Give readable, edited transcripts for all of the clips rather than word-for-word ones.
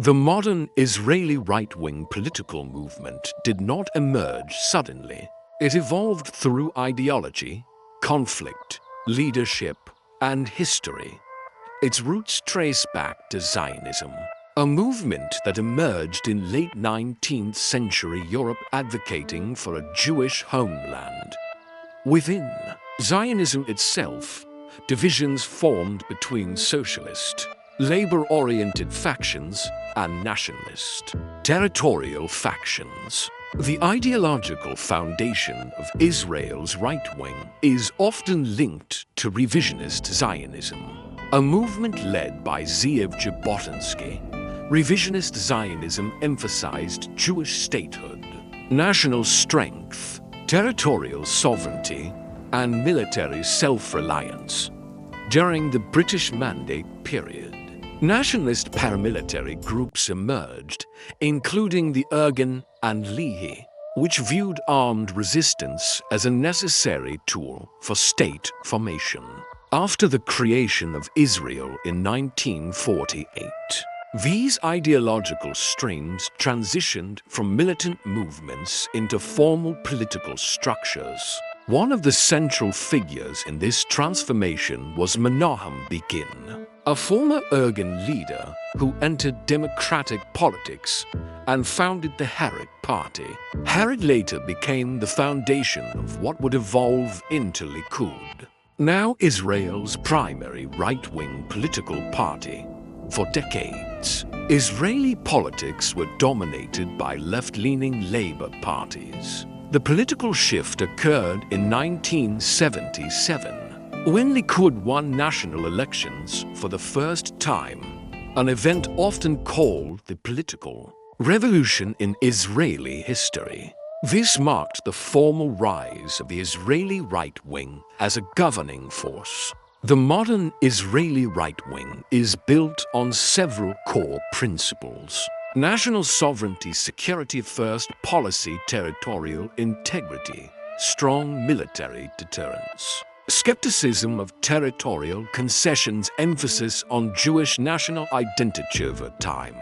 The modern Israeli right-wing political movement did not emerge suddenly. It evolved through ideology, conflict, leadership, and history. Its roots trace back to Zionism, a movement that emerged in late 19th century Europe advocating for a Jewish homeland. Within Zionism itself, divisions formed between socialist, labor-oriented factions and nationalist, territorial factions. The ideological foundation of Israel's right wing is often linked to revisionist Zionism, a movement led by Zeev Jabotinsky. Revisionist Zionism emphasized Jewish statehood, national strength, territorial sovereignty, and military self-reliance. During the British Mandate period, nationalist paramilitary groups emerged, including the Irgun and Lehi, which viewed armed resistance as a necessary tool for state formation. After the creation of Israel in 1948, these ideological streams transitioned from militant movements into formal political structures. One of the central figures in this transformation was Menahem Begin, a former Irgun leader who entered democratic politics and founded the Hared Party. Hared later became the foundation of what would evolve into Likud, now Israel's primary right-wing political party. For decades, Israeli politics were dominated by left-leaning labor parties. The political shift occurred in 1977, when Likud won national elections for the first time, an event often called the political revolution in Israeli history. This marked the formal rise of the Israeli right wing as a governing force. The modern Israeli right wing is built on several core principles: national sovereignty, security-first policy, territorial integrity, strong military deterrence, skepticism of territorial concessions, emphasis on Jewish national identity over time.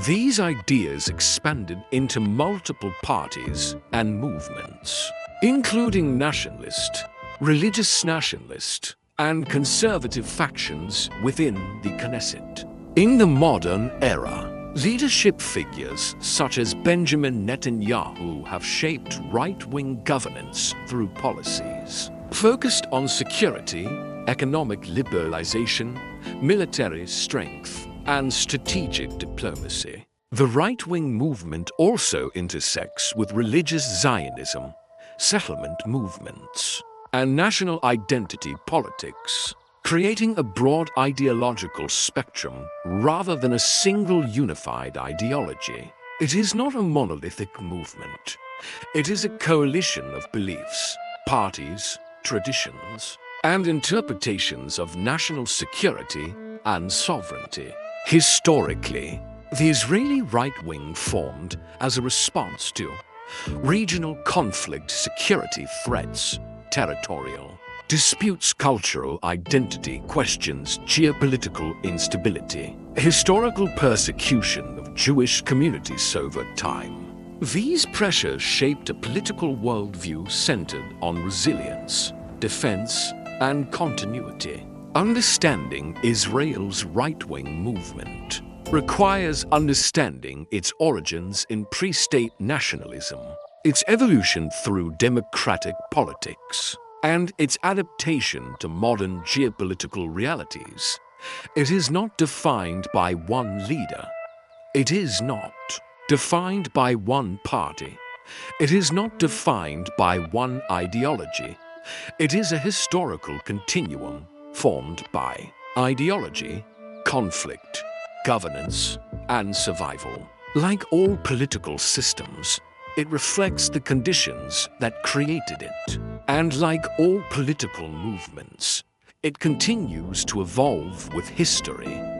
These ideas expanded into multiple parties and movements, including nationalist, religious nationalist, and conservative factions within the Knesset. In the modern era, leadership figures such as Benjamin Netanyahu have shaped right-wing governance through policies focused on security, economic liberalization, military strength, and strategic diplomacy. The right-wing movement also intersects with religious Zionism, settlement movements, and national identity politics, creating a broad ideological spectrum rather than a single unified ideology. It is not a monolithic movement. It is a coalition of beliefs, parties, traditions, and interpretations of national security and sovereignty. Historically, the Israeli right wing formed as a response to regional conflict, security threats, territorial disputes, cultural identity questions, geopolitical instability, historical persecution of Jewish communities over time. These pressures shaped a political worldview centered on resilience, defense, and continuity. Understanding Israel's right-wing movement requires understanding its origins in pre-state nationalism, its evolution through democratic politics, and its adaptation to modern geopolitical realities. It is not defined by one leader. It is not defined by one party. It is not defined by one ideology. It is a historical continuum formed by ideology, conflict, governance, and survival. Like all political systems, it reflects the conditions that created it. And like all political movements, it continues to evolve with history.